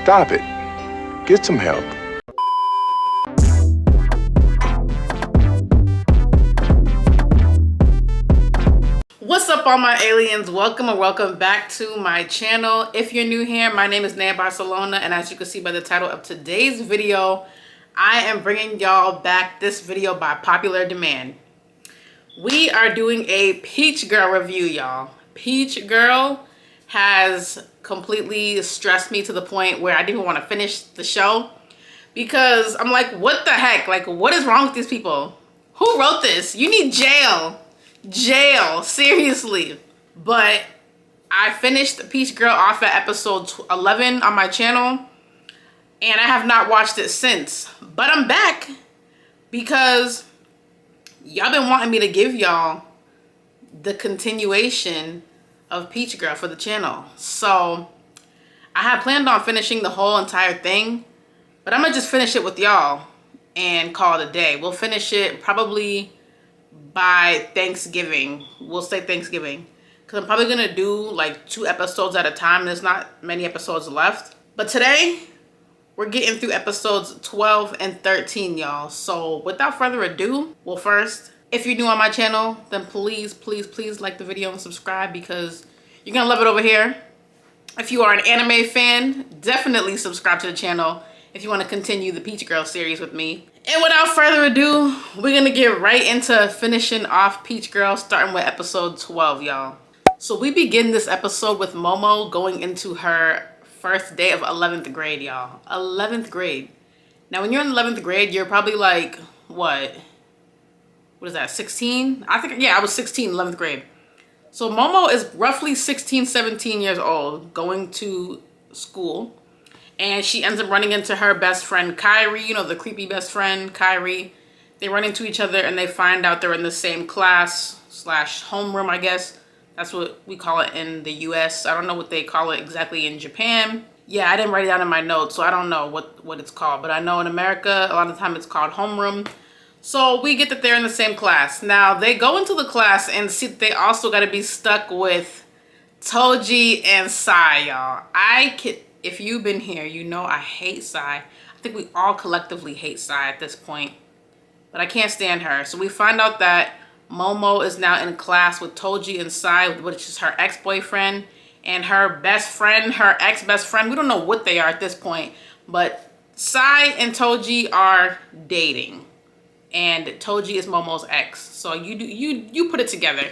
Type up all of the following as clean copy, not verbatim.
Stop it. Get some help. What's up, all my aliens? Welcome or welcome back to my channel. If you're new here, my name is Naya Barcelona, and as you can see by the title of today's video, I am bringing y'all back this video by popular demand. We are doing a Peach Girl review, y'all. Peach Girl has completely stressed me to the point where I didn't even want to finish the show because I'm like, what the heck? Like, what is wrong with these people? Who wrote this? You need jail. Jail, seriously. But I finished Peach Girl off at episode 11 on my channel, and I have not watched it since. But I'm back because y'all been wanting me to give y'all the continuation of Peach Girl for the channel. So I had planned on finishing the whole entire thing, but I'm gonna just finish it with y'all and call it a day. We'll finish it probably by Thanksgiving. We'll say Thanksgiving, because I'm probably gonna do like 2 episodes at a time. There's not many episodes left, but today we're getting through episodes 12 and 13, y'all. So without further ado, well, first, if you're new on my channel, then please like the video and subscribe, because you're gonna love it over here. If you are an anime fan, definitely subscribe to the channel if you want to continue the Peach Girl series with me. And without further ado, we're gonna get right into finishing off Peach Girl, starting with episode 12, y'all. So we begin this episode with Momo going into her first day of 11th grade, y'all. 11th grade. Now, when you're in 11th grade, you're probably like, what is that, 16? I think, yeah, I was 16, 11th grade. So Momo is roughly 16, 17 years old, going to school. And she ends up running into her best friend, Kyrie, you know, the creepy best friend, Kyrie. They run into each other and they find out they're in the same class / homeroom, I guess. That's what we call it in the US. I don't know what they call it exactly in Japan. Yeah, I didn't write it down in my notes, so I don't know what it's called. But I know in America, a lot of the time it's called homeroom. So we get that they're in the same class. Now, they go into the class and see that they also got to be stuck with Toji and Sai, y'all. If you've been here, you know I hate Sai. I think we all collectively hate Sai at this point. But I can't stand her. So we find out that Momo is now in class with Toji and Sai, which is her ex-boyfriend, and her best friend, her ex-best friend. We don't know what they are at this point, but Sai and Toji are dating, and Toji is Momo's ex. So you put it together.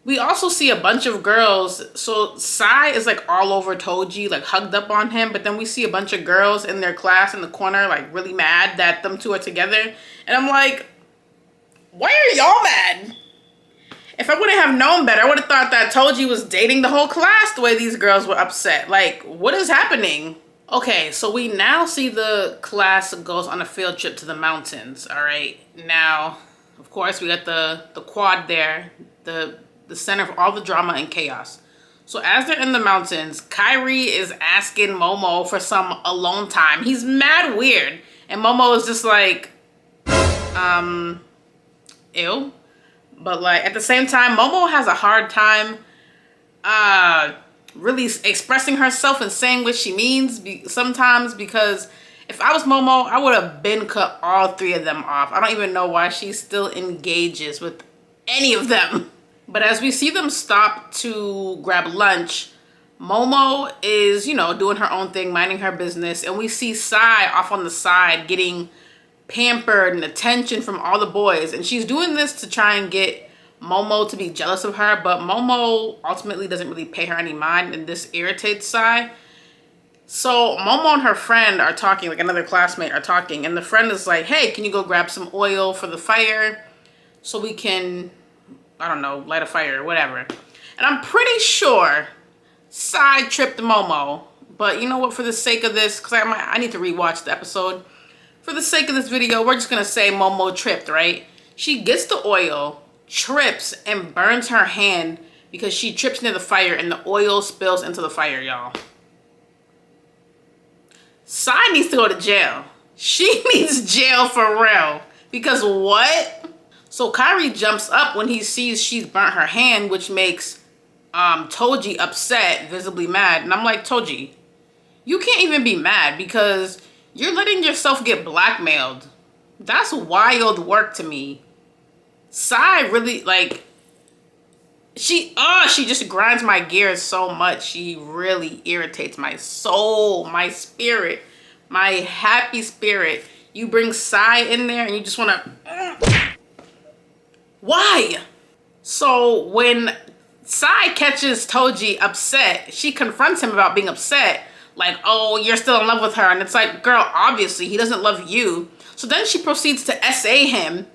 We also see a bunch of girls. So Sai is like all over Toji, like hugged up on him, but then we see a bunch of girls in their class in the corner, like really mad that them two are together. And I'm like, why are y'all mad? If I wouldn't have known better, I would have thought that Toji was dating the whole class the way these girls were upset. Like, what is happening? Okay, so we now see the class goes on a field trip to the mountains, all right? Now, of course, we got the quad there, the center of all the drama and chaos. So as they're in the mountains, Kyrie is asking Momo for some alone time. He's mad weird. And Momo is just like, ew. But like at the same time, Momo has a hard time really expressing herself and saying what she means sometimes, because if I was Momo, I would have been cut all 3 of them off. I don't even know why she still engages with any of them. But as we see them stop to grab lunch, Momo is, you know, doing her own thing, minding her business. And we see Sai off on the side getting pampered and attention from all the boys. And she's doing this to try and get Momo to be jealous of her. But Momo ultimately doesn't really pay her any mind, and this irritates Sai. So Momo and her friend are talking, like another classmate are talking. And the friend is like, hey, can you go grab some oil for the fire so we can, I don't know, light a fire or whatever. And I'm pretty sure Sai tripped Momo. But you know what, for the sake of this, because I need to rewatch the episode. For the sake of this video, we're just going to say Momo tripped, right? She gets the oil, trips, and burns her hand because she trips near the fire and the oil spills into the fire, y'all. Sai needs to go to jail. She needs jail for real. Because what? So Kyrie jumps up when he sees she's burnt her hand, which makes Toji upset, visibly mad. And I'm like, Toji, you can't even be mad because you're letting yourself get blackmailed. That's wild work to me. Sai really, like, she just grinds my gears so much. She really irritates my soul, my spirit, my happy spirit. You bring Sai in there and you just want to... Why? So when Sai catches Toji upset, she confronts him about being upset. Like, oh, you're still in love with her. And it's like, girl, obviously he doesn't love you. So then she proceeds to SA him.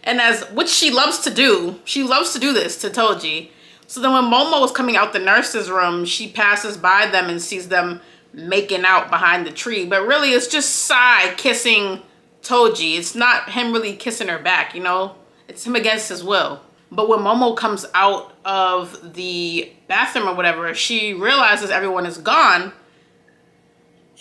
And which she loves to do. She loves to do this to Toji. So then when Momo was coming out the nurse's room, she passes by them and sees them making out behind the tree. But really, it's just Sai kissing Toji. It's not him really kissing her back, you know? It's him against his will. But when Momo comes out of the bathroom or whatever, she realizes everyone is gone.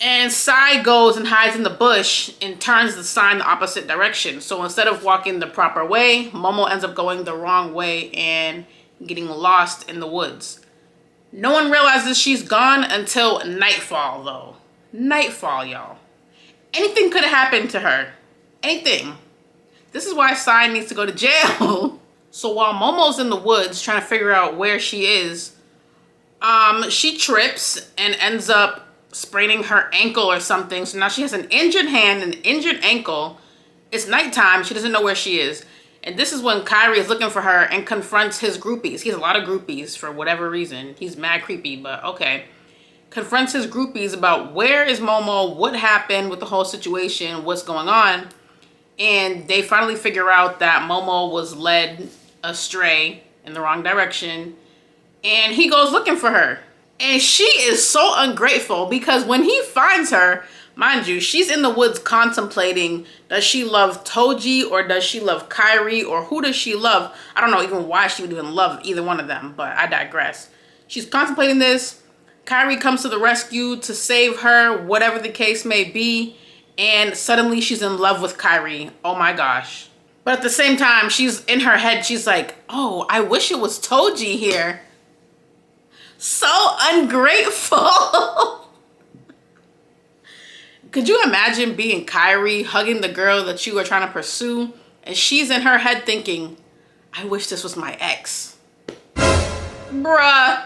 And Sai goes and hides in the bush and turns the sign the opposite direction. So instead of walking the proper way, Momo ends up going the wrong way and getting lost in the woods. No one realizes she's gone until nightfall, though. Nightfall, y'all. Anything could have happened to her. Anything. This is why Sai needs to go to jail. So while Momo's in the woods trying to figure out where she is, she trips and ends up spraining her ankle or something. So now she has an injured hand, an injured ankle. It's nighttime. She doesn't know where she is. And this is when Kairi is looking for her and confronts his groupies. He has a lot of groupies for whatever reason. He's mad creepy, but okay. Confronts his groupies about where is Momo, what happened with the whole situation, what's going on. And they finally figure out that Momo was led astray in the wrong direction. And he goes looking for her. And she is so ungrateful because when he finds her, mind you, she's in the woods contemplating, does she love Toji or does she love Kairi or who does she love? I don't know even why she would even love either one of them, but I digress. She's contemplating this. Kairi comes to the rescue to save her, whatever the case may be. And suddenly she's in love with Kairi. Oh my gosh. But at the same time, she's in her head, she's like, oh, I wish it was Toji here. So ungrateful. Could you imagine being Kairi, hugging the girl that you were trying to pursue, and she's in her head thinking, I wish this was my ex. Bruh.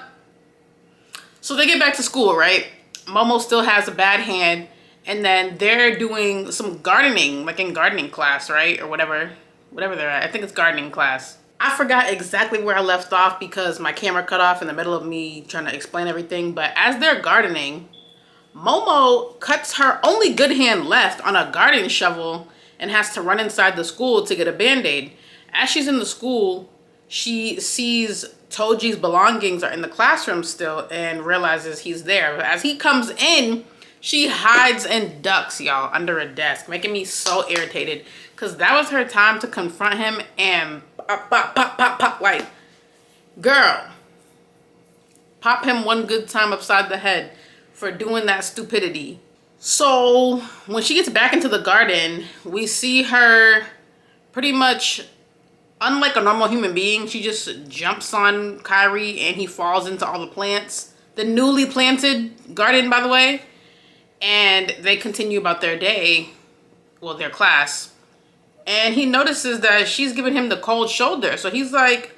So they get back to school, right? Momo still has a bad hand, and then they're doing some gardening, like in gardening class, right? Or whatever they're at. I think it's gardening class. I forgot exactly where I left off because my camera cut off in the middle of me trying to explain everything. But as they're gardening, Momo cuts her only good hand left on a garden shovel and has to run inside the school to get a band-aid. As she's in the school, she sees Toji's belongings are in the classroom still and realizes he's there. But as he comes in, she hides and ducks, y'all, under a desk, making me so irritated because that was her time to confront him and pop, pop, pop, pop, pop, like, girl, pop him one good time upside the head for doing that stupidity. So when she gets back into the garden, we see her pretty much, unlike a normal human being, she just jumps on Kairi and he falls into all the plants. The newly planted garden, by the way. And they continue about their day, well, their class. And he notices that she's giving him the cold shoulder. So he's like,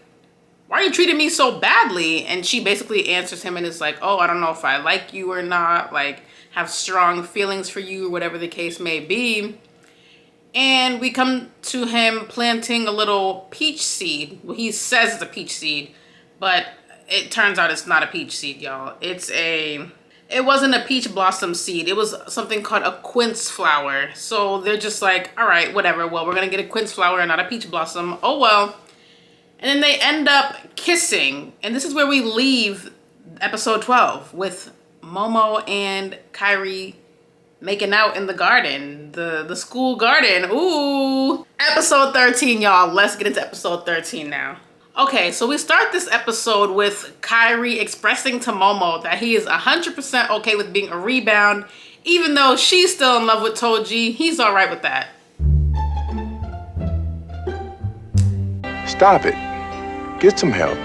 why are you treating me so badly? And she basically answers him and is like, oh, I don't know if I like you or not. Like, have strong feelings for you, whatever the case may be. And we come to him planting a little peach seed. Well, he says it's a peach seed, but it turns out it's not a peach seed, y'all. It wasn't a peach blossom seed. It was something called a quince flower. So they're just like, all right, whatever. Well, we're going to get a quince flower and not a peach blossom. Oh, well. And then they end up kissing. And this is where we leave episode 12 with Momo and Kairi making out in the garden, the school garden. Ooh. Episode 13, y'all. Let's get into episode 13 now. Okay, so we start this episode with Kairi expressing to Momo that he is 100% okay with being a rebound, even though she's still in love with Toji. He's all right with that. Stop it. Get some help.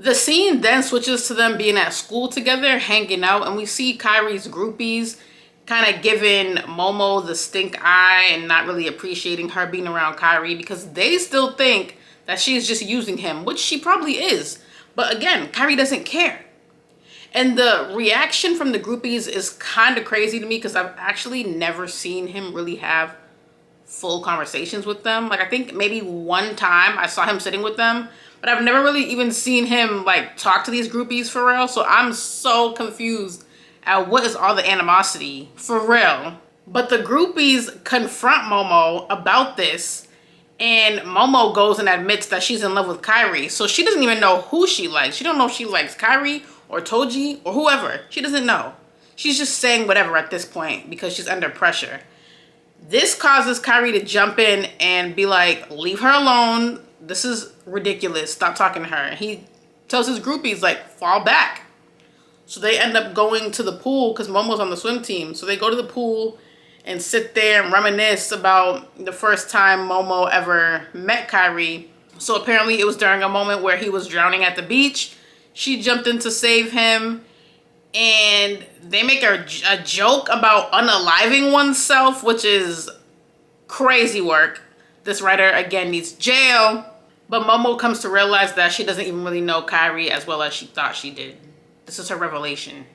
The scene then switches to them being at school together, hanging out, and we see Kyrie's groupies kind of giving Momo the stink eye and not really appreciating her being around Kyrie because they still think that she's just using him, which she probably is. But again, Kyrie doesn't care. And the reaction from the groupies is kind of crazy to me because I've actually never seen him really have full conversations with them. Like, I think maybe one time I saw him sitting with them, but I've never really even seen him like talk to these groupies for real. So I'm so confused at what is all the animosity for real. But the groupies confront Momo about this, and Momo goes and admits that she's in love with Kyrie. So she doesn't even know who she likes. She don't know if she likes Kyrie or Toji or whoever. She doesn't know. She's just saying whatever at this point because she's under pressure. This causes Kyrie to jump in and be like, leave her alone. This is ridiculous. Stop talking to her. He tells his groupies, like, fall back. So they end up going to the pool because Momo's on the swim team. So they go to the pool and sit there and reminisce about the first time Momo ever met Kyrie. So apparently it was during a moment where he was drowning at the beach. She jumped in to save him. And they make a joke about unaliving oneself, which is crazy work. This writer, again, needs jail. But Momo comes to realize that she doesn't even really know Kyrie as well as she thought she did. This is her revelation.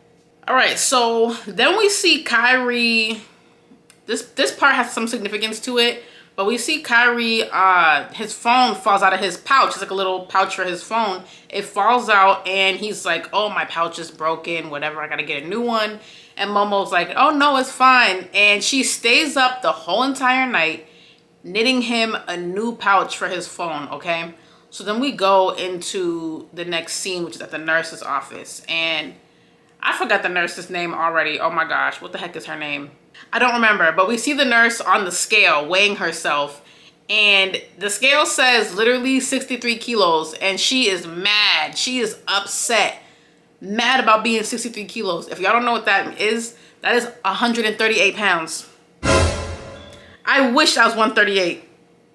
All right, so then we see Kyrie. This part has some significance to it. But we see Kyrie, his phone falls out of his pouch. It's like a little pouch for his phone. It falls out and he's like, oh, my pouch is broken, whatever, I gotta get a new one. And Momo's like, oh no, it's fine. And she stays up the whole entire night knitting him a new pouch for his phone, okay? So then we go into the next scene, which is at the nurse's office. And I forgot the nurse's name already. Oh my gosh, what the heck is her name? I don't remember, but we see the nurse on the scale weighing herself, and the scale says literally 63 kilos, and she is mad. She is upset, mad about being 63 kilos. If y'all don't know what that is 138 pounds. I wish I was 138.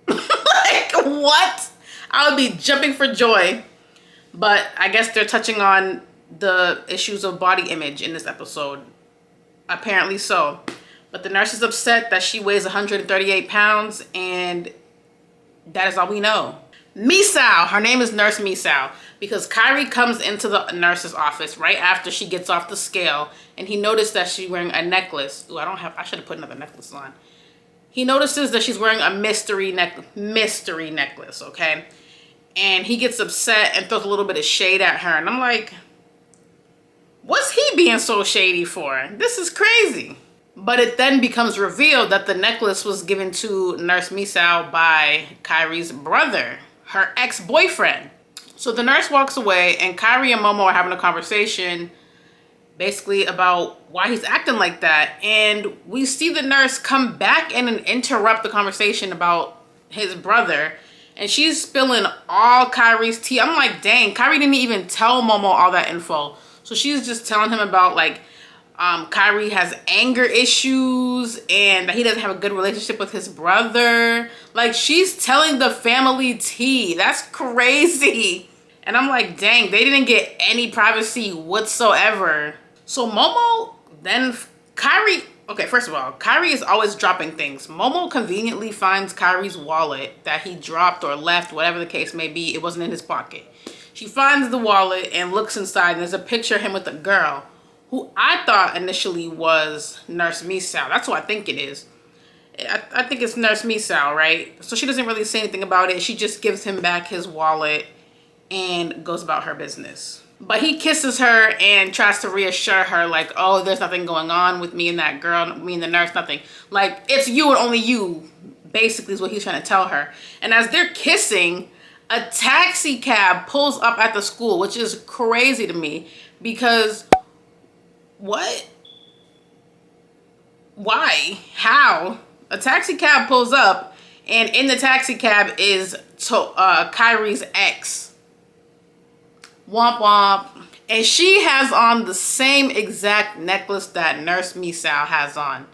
Like, what? I would be jumping for joy. But I guess they're touching on the issues of body image in this episode. Apparently so. But the nurse is upset that she weighs 138 pounds, and that is all we know. Misao, her name is Nurse Misao, because Kyrie comes into the nurse's office right after she gets off the scale, and he noticed that she's wearing a necklace. Ooh, I should have put another necklace on. He notices that she's wearing a mystery necklace, okay? And he gets upset and throws a little bit of shade at her, and I'm like, what's he being so shady for? This is crazy. But it then becomes revealed that the necklace was given to Nurse Misao by Kyrie's brother, her ex-boyfriend. So the nurse walks away, and Kyrie and Momo are having a conversation basically about why he's acting like that. And we see the nurse come back in and interrupt the conversation about his brother. And she's spilling all Kyrie's tea. I'm like, dang, Kyrie didn't even tell Momo all that info. So she's just telling him about, like, Kyrie has anger issues and that he doesn't have a good relationship with his brother. Like, she's telling the family tea. That's crazy. And I'm like, dang, they didn't get any privacy whatsoever. So Momo, then Kyrie, okay, first of all, Kyrie is always dropping things. Momo conveniently finds Kyrie's wallet that he dropped or left, whatever the case may be. It wasn't in his pocket. She finds the wallet and looks inside, and there's a picture of him with a girl who I thought initially was Nurse Misao. That's who I think it is. I think it's Nurse Misao, right? So she doesn't really say anything about it. She just gives him back his wallet and goes about her business. But he kisses her and tries to reassure her, like, oh, there's nothing going on with me and that girl, me and the nurse, nothing. Like, it's you and only you, basically is what he's trying to tell her. And as they're kissing, a taxi cab pulls up at the school, which is crazy to me because what? Why? How? A taxi cab pulls up, and in the taxi cab is Kyrie's ex. Womp womp. And she has on the same exact necklace that Nurse Misao has on.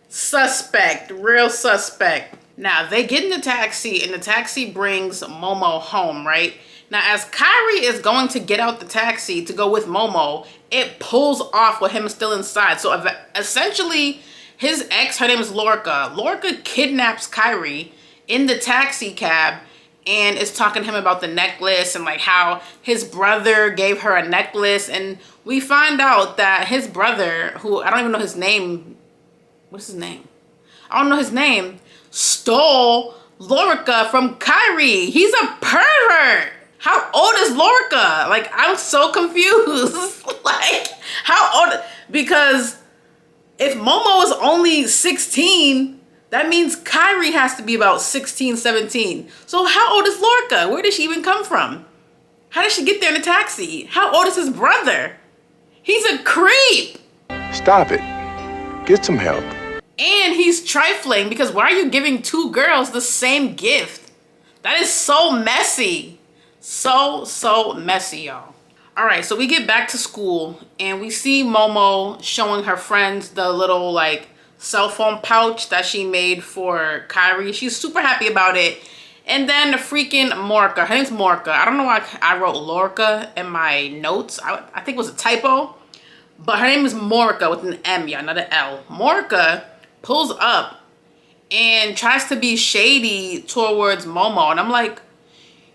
Suspect. Real suspect. Now, they get in the taxi, and the taxi brings Momo home, right? Now, as Kyrie is going to get out the taxi to go with Momo, it pulls off with him still inside. So, essentially, his ex, her name is Lorca. Lorca kidnaps Kyrie in the taxi cab and is talking to him about the necklace and like how his brother gave her a necklace. And we find out that his brother, who I don't even know his name, what's his name? I don't know his name, stole Lorca from Kyrie. He's a pervert. How old is Lorca? Like, I'm so confused. Like, how old? Because if Momo is only 16, that means Kyrie has to be about 16, 17. So how old is Lorca? Where did she even come from? How did she get there in a taxi? How old is his brother? He's a creep. Stop it. Get some help. And he's trifling because why are you giving two girls the same gift? That is so messy. So messy, y'all. All right, so we get back to school and we see Momo showing her friends the little like cell phone pouch that she made for Kyrie. She's super happy about it. And then the freaking Morca, her name's Morca. I don't know why I wrote Lorca in my notes. I think it was a typo, but her name is Morca with an M, yeah, not an L. Morca pulls up and tries to be shady towards Momo. And I'm like,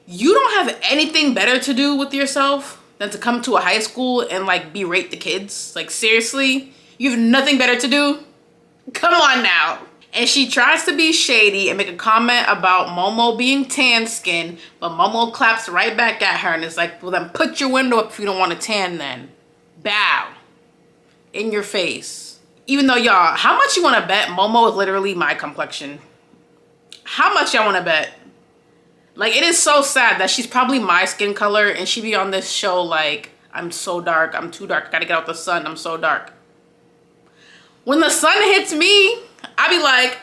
you don't have anything better to do with yourself than to come to a high school and like berate the kids? Like, seriously? You have nothing better to do? Come on now. And she tries to be shady and make a comment about Momo being tan skin, but Momo claps right back at her and is like, well then put your window up if you don't want to tan then. Bow. In your face. Even though, y'all, how much you want to bet Momo is literally my complexion? How much y'all want to bet? Like, it is so sad that she's probably my skin color and she be on this show like, I'm so dark, I'm too dark, I gotta get out the sun, I'm so dark. When the sun hits me, I be like,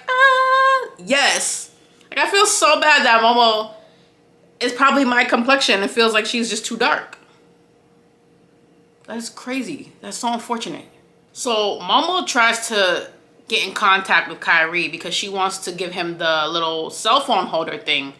yes. Like, I feel so bad that Momo is probably my complexion and feels like she's just too dark. That's crazy. That's so unfortunate. So Momo tries to get in contact with Kyrie because she wants to give him the little cell phone holder thing.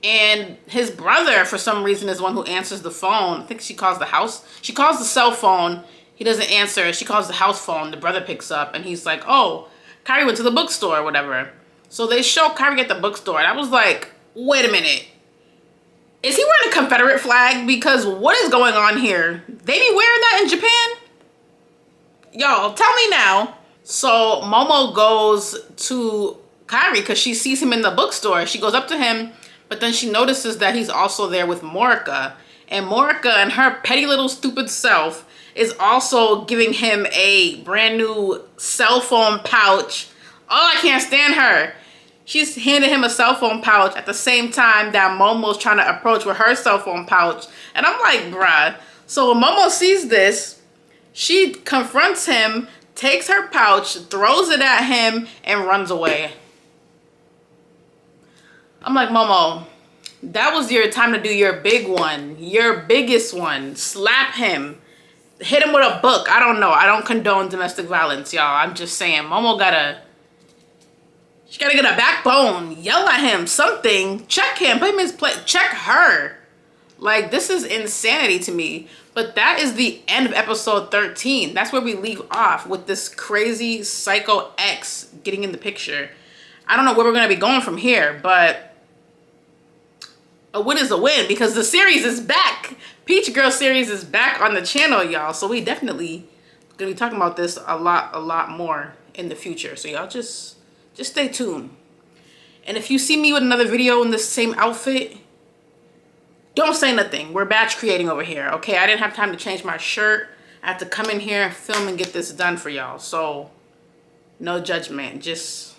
And his brother, for some reason, is the one who answers the phone. I think she calls the house. She calls the cell phone. He doesn't answer. She calls the house phone. The brother picks up and he's like, oh, Kyrie went to the bookstore or whatever. So they show Kyrie at the bookstore. And I was like, wait a minute. Is he wearing a Confederate flag? Because what is going on here? They be wearing that in Japan? Y'all, tell me now. So Momo goes to Kyrie because she sees him in the bookstore. She goes up to him, but then she notices that he's also there with Morca. And Morca and her petty little stupid self is also giving him a brand new cell phone pouch. Oh, I can't stand her. She's handing him a cell phone pouch at the same time that Momo's trying to approach with her cell phone pouch. And I'm like, bruh. So when Momo sees this, she confronts him, takes her pouch, throws it at him, and runs away. I'm like, Momo, that was your time to do your big one, your biggest one. Slap him. Hit him with a book. I don't know. I don't condone domestic violence, y'all. I'm just saying, Momo she gotta get a backbone. Yell at him, something. Check him, put him in his place. Check her. Like, this is insanity to me. But that is the end of episode 13. That's where we leave off with this crazy psycho ex getting in the picture. I don't know where we're gonna be going from here, but a win is a win because the series is back. Peach Girl series is back on the channel, y'all. So we definitely gonna be talking about this a lot more in the future. So y'all just stay tuned. And if you see me with another video in the same outfit, don't say nothing. We're batch creating over here, okay? I didn't have time to change my shirt. I had to come in here and film and get this done for y'all. So no judgment, just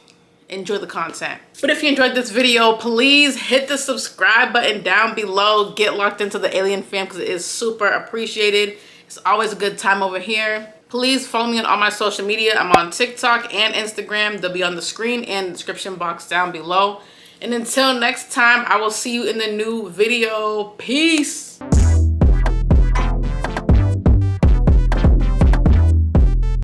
enjoy the content. But if you enjoyed this video, please hit the subscribe button down below. Get locked into the Alien fam because it is super appreciated. It's always a good time over here. Please follow me on all my social media. I'm on TikTok and Instagram. They'll be on the screen and the description box down below. And until next time, I will see you in the new video. Peace.